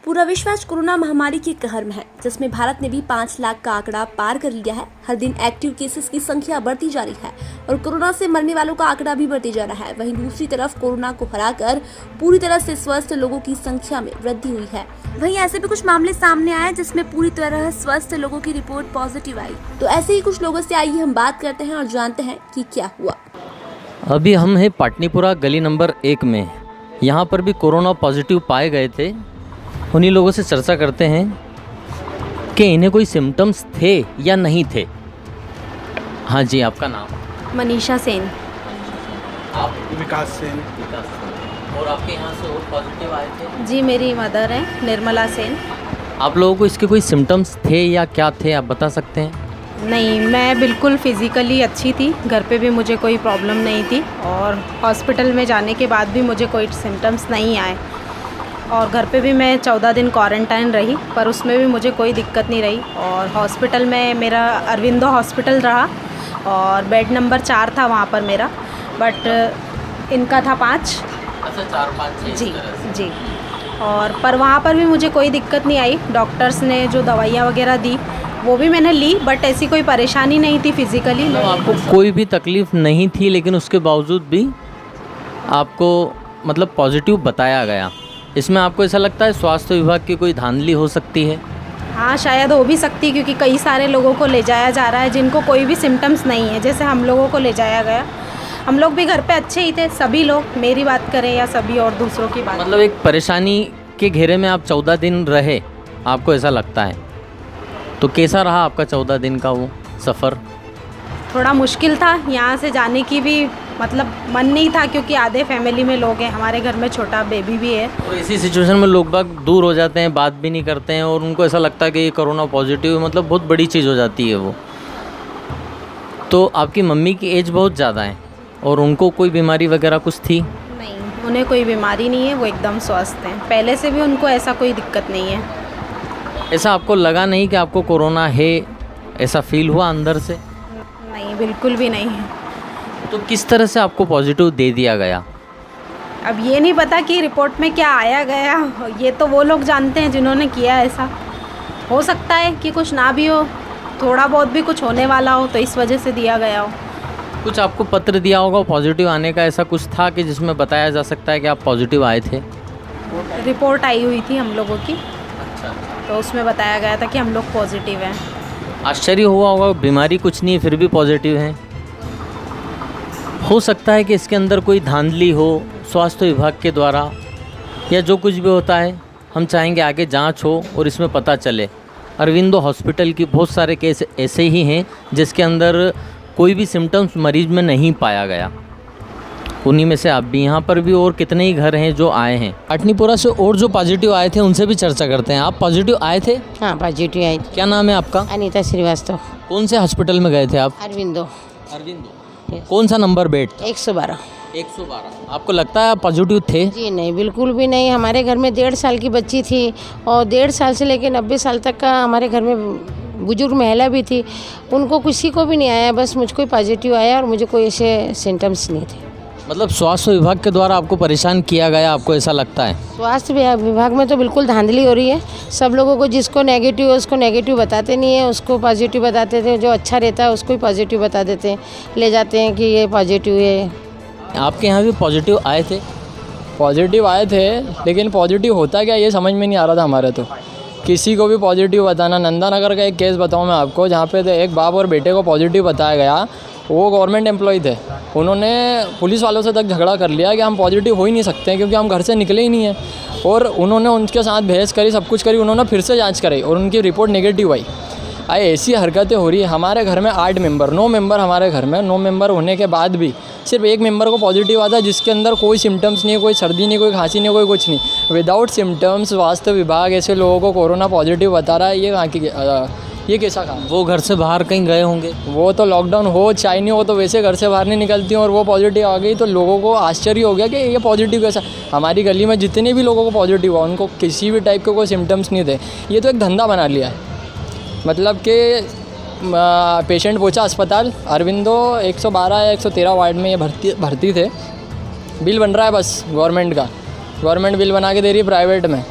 पूरा विश्व आज कोरोना महामारी के कहर में है, जिसमें भारत ने भी 5 लाख का आंकड़ा पार कर लिया है। हर दिन एक्टिव केसेस की संख्या बढ़ती जा रही है और कोरोना से मरने वालों का आंकड़ा भी बढ़ते जा रहा है। वहीं दूसरी तरफ कोरोना को हराकर पूरी तरह से स्वस्थ लोगों की संख्या में वृद्धि हुई है। वहीं ऐसे भी कुछ मामले सामने आए जिसमें पूरी तरह स्वस्थ लोगों की रिपोर्ट पॉजिटिव आई। तो ऐसे ही कुछ लोगों से आइए हम बात करते हैं और जानते हैं कि क्या हुआ। अभी हम हैं पाटनीपुरा गली नंबर 1 में। यहाँ पर भी कोरोना पॉजिटिव पाए गए थे। उन्हीं लोगों से चर्चा करते हैं कि इन्हें कोई सिम्टम्स थे या नहीं थे। हाँ जी, आपका नाम? मनीषा सेन। आप? विकास सेन। और आपके यहाँ से और पॉजिटिव आए थे? जी, मेरी मदर है निर्मला सेन। आप लोगों को इसके कोई सिम्टम्स थे या क्या थे, आप बता सकते हैं? नहीं, मैं बिल्कुल फिज़िकली अच्छी थी, घर पे भी मुझे कोई प्रॉब्लम नहीं थी और हॉस्पिटल में जाने के बाद भी मुझे कोई सिम्टम्स नहीं आए और घर पे भी मैं 14 दिन क्वारंटाइन रही, पर उसमें भी मुझे कोई दिक्कत नहीं रही। और हॉस्पिटल में मेरा अरविंदो हॉस्पिटल रहा और बेड नंबर 4 था वहाँ पर मेरा, बट इनका था 5। अच्छा, 4-5 जी जी। और पर वहाँ पर भी मुझे कोई दिक्कत नहीं आई। डॉक्टर्स ने जो दवाइयाँ वगैरह दी वो भी मैंने ली, बट ऐसी कोई परेशानी नहीं थी फिज़िकली। मतलब आपको कोई भी तकलीफ़ नहीं थी, लेकिन उसके बावजूद भी आपको मतलब पॉजिटिव बताया गया। इसमें आपको ऐसा लगता है स्वास्थ्य विभाग की कोई धांधली हो सकती है? हाँ, शायद हो भी सकती है, क्योंकि कई सारे लोगों को ले जाया जा रहा है जिनको कोई भी सिम्टम्स नहीं है। जैसे हम लोगों को ले जाया गया, हम लोग भी घर पे अच्छे ही थे, सभी लोग, मेरी बात करें या सभी और दूसरों की बात। मतलब एक परेशानी के घेरे में आप 14 दिन रहे, आपको ऐसा लगता है? तो कैसा रहा आपका 14 दिन का वो सफ़र? थोड़ा मुश्किल था, यहाँ से जाने की भी मतलब मन नहीं था, क्योंकि आधे फैमिली में लोग हैं, हमारे घर में छोटा बेबी भी है। और इसी सिचुएशन में लोग बाग दूर हो जाते हैं, बात भी नहीं करते हैं और उनको ऐसा लगता है कि ये कोरोना पॉजिटिव है, मतलब बहुत बड़ी चीज़ हो जाती है वो। तो आपकी मम्मी की एज बहुत ज़्यादा है और उनको कोई बीमारी वगैरह कुछ थी? नहीं, उन्हें कोई बीमारी नहीं है, वो एकदम स्वस्थ हैं। पहले से भी उनको ऐसा कोई दिक्कत नहीं है। ऐसा आपको लगा नहीं कि आपको कोरोना है, ऐसा फील हुआ अंदर से? नहीं, बिल्कुल भी नहीं है। तो किस तरह से आपको पॉजिटिव दे दिया गया? अब ये नहीं पता कि रिपोर्ट में क्या आया गया, ये तो वो लोग जानते हैं जिन्होंने किया। ऐसा हो सकता है कि कुछ ना भी हो, थोड़ा बहुत भी कुछ होने वाला हो, तो इस वजह से दिया गया हो। कुछ आपको पत्र दिया होगा पॉजिटिव आने का, ऐसा कुछ था कि जिसमें बताया जा सकता है कि आप पॉजिटिव आए थे? रिपोर्ट आई हुई थी हम लोगों की, अच्छा। तो उसमें बताया गया था कि हम लोग पॉजिटिव हैं। आश्चर्य हुआ होगा, बीमारी कुछ नहीं है फिर भी पॉजिटिव हैं। हो सकता है कि इसके अंदर कोई धांधली हो स्वास्थ्य विभाग के द्वारा, या जो कुछ भी होता है हम चाहेंगे आगे जांच हो और इसमें पता चले। अरविंदो हॉस्पिटल की बहुत सारे केस ऐसे ही हैं जिसके अंदर कोई भी सिम्टम्स मरीज में नहीं पाया गया। उन्हीं में से आप भी। यहाँ पर भी और कितने ही घर हैं जो आए हैं। पाटनीपुरा से और जो पॉजिटिव आए थे उनसे भी चर्चा करते हैं। आप पॉजिटिव आए थे? हाँ, पॉजिटिव आई थी। क्या नाम है आपका? अनीता श्रीवास्तव। कौन से हॉस्पिटल में गए थे आप? अरविंदो। कौन सा नंबर बेड? 112। 112। आपको लगता है आप पॉजिटिव थे? जी नहीं, बिल्कुल भी नहीं। हमारे घर में 1.5 साल की बच्ची थी और 1.5 साल से लेकर 90 साल तक का हमारे घर में बुजुर्ग महिला भी थी, उनको किसी को भी नहीं आया, बस मुझको ही पॉजिटिव आया और मुझे कोई ऐसे सिम्टम्स नहीं थे। मतलब स्वास्थ्य विभाग के द्वारा आपको परेशान किया गया, आपको ऐसा लगता है? स्वास्थ्य विभाग में तो बिल्कुल धांधली हो रही है। सब लोगों को, जिसको नेगेटिव है उसको नेगेटिव बताते नहीं है, उसको पॉजिटिव बताते थे। जो अच्छा रहता है उसको ही पॉजिटिव बता देते हैं, ले जाते हैं कि ये पॉजिटिव है। आपके यहाँ भी पॉजिटिव आए थे? पॉजिटिव आए थे, लेकिन पॉजिटिव होता क्या ये समझ में नहीं आ रहा था हमारे। तो किसी को भी पॉजिटिव बताना। नंदानगर का एक केस बताऊं मैं आपको, जहाँ पे एक बाप और बेटे को पॉजिटिव बताया गया। वो गवर्नमेंट एम्प्लॉय थे, उन्होंने पुलिस वालों से तक झगड़ा कर लिया कि हम पॉजिटिव हो ही नहीं सकते हैं क्योंकि हम घर से निकले ही नहीं हैं। और उन्होंने उनके साथ बहस करी, सब कुछ करी, उन्होंने फिर से जाँच कराई और उनकी रिपोर्ट नेगेटिव आई। ऐसी हरकतें हो रही है। हमारे घर में 8 मेंबर, 9 मेंबर हमारे घर में, 9 मेंबर होने के बाद भी सिर्फ एक मेंबर को पॉजिटिव आता है, जिसके अंदर कोई सिम्टम्स नहीं है, कोई सर्दी नहीं, कोई खांसी नहीं, कोई कुछ नहीं। विदाउट सिम्टम्स स्वास्थ्य विभाग ऐसे लोगों को कोरोना पॉजिटिव बता रहा है। ये कहाँ की, ये कैसा काम? वो घर से बाहर कहीं गए होंगे? वो तो लॉकडाउन हो चाहे नहीं हो, तो वैसे घर से बाहर नहीं निकलती और वो पॉजिटिव आ गई, तो लोगों को आश्चर्य हो गया कि ये पॉजिटिव कैसा। हमारी गली में जितने भी लोगों को पॉजिटिव हुआ उनको किसी भी टाइप के कोई सिम्टम्स नहीं थे। ये तो एक धंधा बना लिया है। मतलब कि पेशेंट पहुंचा अस्पताल, अरविंदो 112 या 113 वार्ड में ये भर्ती थे। बिल बन रहा है बस गवर्नमेंट का, गवर्नमेंट बिल बना के दे रही है प्राइवेट में।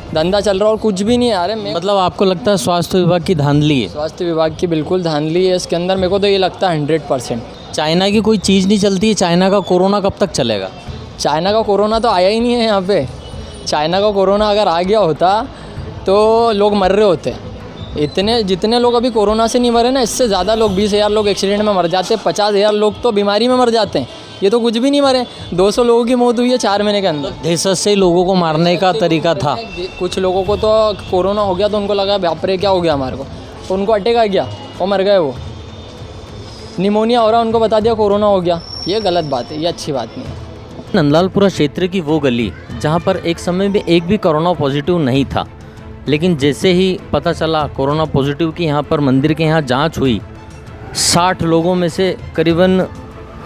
धंधा चल रहा और कुछ भी नहीं आ रहा है। मतलब आपको लगता है स्वास्थ्य विभाग की धांधली है? स्वास्थ्य विभाग की बिल्कुल धांधली है इसके अंदर, मेरे को तो ये लगता है 100%। चाइना की कोई चीज़ नहीं चलती है, चाइना का कोरोना कब तक चलेगा? चाइना का कोरोना तो आया ही नहीं है यहाँ पे। चाइना का कोरोना अगर आ गया होता तो लोग मर रहे होते। इतने जितने लोग अभी कोरोना से नहीं मरे ना, इससे ज़्यादा लोग 20,000 लोग एक्सीडेंट में मर जाते, 50,000 लोग तो बीमारी में मर जाते हैं। ये तो कुछ भी नहीं मरे। 200 लोगों की मौत हुई है 4 महीने के अंदर। दहशत से लोगों को मारने का तरीका था। कुछ लोगों को तो कोरोना हो गया तो उनको लगा बाप रे क्या हो गया हमारे को, तो उनको अटैक आ गया और मर गए। वो निमोनिया हो रहा, उनको बता दिया कोरोना हो गया। ये गलत बात है, ये अच्छी बात नहीं है। नंदालपुरा क्षेत्र की वो गली जहाँ पर एक समय में एक भी कोरोना पॉजिटिव नहीं था, लेकिन जैसे ही पता चला कोरोना पॉजिटिव की यहाँ पर मंदिर के यहाँ जांच हुई, 60 लोगों में से करीबन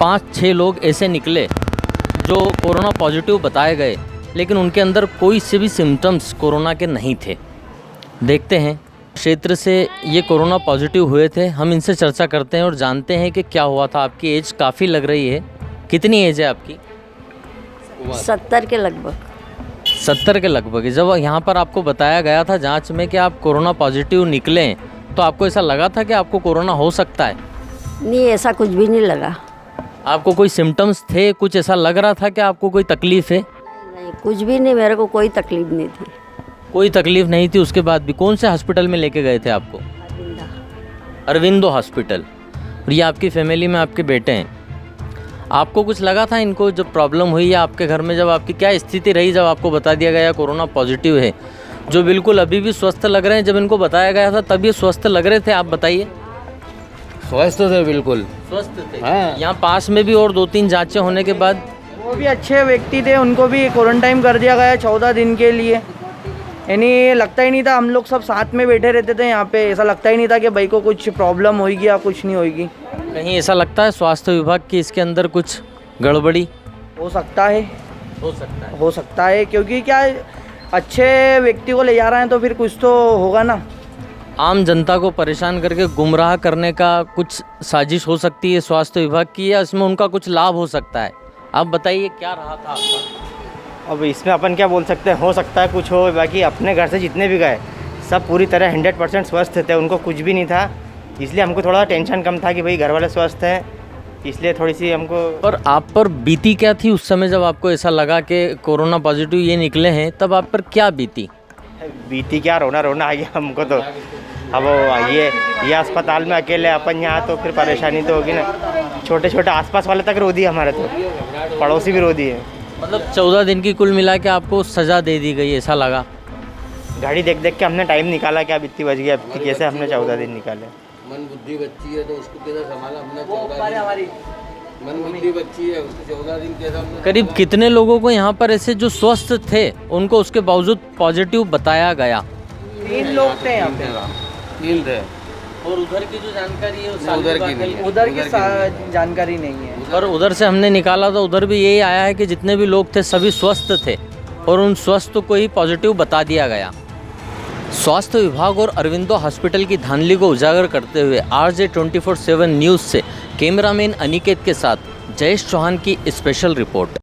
5-6 लोग ऐसे निकले जो कोरोना पॉजिटिव बताए गए, लेकिन उनके अंदर कोई से भी सिम्टम्स कोरोना के नहीं थे। देखते हैं क्षेत्र से ये कोरोना पॉजिटिव हुए थे, हम इनसे चर्चा करते हैं और जानते हैं कि क्या हुआ था। आपकी एज काफ़ी लग रही है, कितनी एज है आपकी? 70 के लगभग। 70 के लगभग। जब यहाँ पर आपको बताया गया था जांच में कि आप कोरोना पॉजिटिव निकले, तो आपको ऐसा लगा था कि आपको कोरोना हो सकता है? नहीं, ऐसा कुछ भी नहीं लगा। आपको कोई सिम्टम्स थे? कुछ ऐसा लग रहा था कि आपको कोई तकलीफ़ है? नहीं, कुछ भी नहीं, मेरे को कोई तकलीफ नहीं थी। कोई तकलीफ़ नहीं थी। उसके बाद भी कौन से हॉस्पिटल में लेके गए थे आपको? अरविंदो हॉस्पिटल। और ये आपकी फैमिली में आपके बेटे हैं। आपको कुछ लगा था इनको जब प्रॉब्लम हुई, या आपके घर में जब आपकी क्या स्थिति रही जब आपको बता दिया गया कोरोना पॉजिटिव है? जो बिल्कुल अभी भी स्वस्थ लग रहे हैं, जब इनको बताया गया था तब ये स्वस्थ लग रहे थे, आप बताइए। स्वस्थ थे, बिल्कुल स्वस्थ थे। हाँ। यहाँ पास में भी और 2-3 जांचें होने के बाद वो भी अच्छे व्यक्ति थे, उनको भी क्वारंटाइन कर दिया गया 14 दिन के लिए। यानी लगता ही नहीं था, हम लोग सब साथ में बैठे रहते थे यहाँ पे, ऐसा लगता ही नहीं था कि भाई को कुछ प्रॉब्लम होगी या कुछ नहीं होगी। कहीं ऐसा लगता है स्वास्थ्य विभाग की इसके अंदर कुछ गड़बड़ी? हो सकता है, हो सकता है, क्योंकि क्या अच्छे व्यक्ति को ले जा रहे हैं तो फिर कुछ तो होगा ना। आम जनता को परेशान करके गुमराह करने का कुछ साजिश हो सकती है स्वास्थ्य विभाग की, या इसमें उनका कुछ लाभ हो सकता है? आप बताइए क्या रहा था आपका? अब इसमें अपन क्या बोल सकते हैं, हो सकता है कुछ हो। बाकी अपने घर से जितने भी गए सब पूरी तरह 100% स्वस्थ थे, उनको कुछ भी नहीं था। इसलिए हमको थोड़ा टेंशन कम था कि भाई घर वाले स्वस्थ हैं, इसलिए थोड़ी सी हमको। पर आप पर बीती क्या थी उस समय जब आपको ऐसा लगा कि कोरोना पॉजिटिव ये निकले हैं? तब आप पर क्या बीती? बीती क्या, रोना रोना आ गया हमको तो। अब ये अस्पताल में अकेले अपन यहाँ, तो फिर परेशानी तो होगी ना। छोटे छोटे आसपास वाले तक रो दिए हमारे, तो पड़ोसी भी रो दिए। मतलब 14 दिन की कुल मिला के आपको सज़ा दे दी गई, ऐसा लगा? गाड़ी देख देख के हमने टाइम निकाला कि अब इतनी बज गई, अब कैसे हमने 14 दिन निकाले। मन बुद्धि बच्ची है तो उसको कैसे संभाला हमने 14 दिन। मन बुद्धि बच्ची है, उसको 14 दिन कैसे हमने। करीब कितने लोगों को यहाँ पर ऐसे जो स्वस्थ थे उनको उसके बावजूद पॉजिटिव बताया गया? 3 लोग थे यहाँ पे। 3 थे। और उधर की जो जानकारी है उधर की नहीं है। उधर की जानकारी नहीं है। और उधर से हमने निकाला तो उधर भी यही आया है कि जितने भी लोग थे सभी स्वस्थ थे, और उन स्वस्थ को ही पॉजिटिव बता दिया गया। स्वास्थ्य विभाग और अरविंदो हॉस्पिटल की धांधली को उजागर करते हुए RJ 24/7 न्यूज़ से कैमरामैन अनिकेत के साथ जयेश चौहान की स्पेशल रिपोर्ट।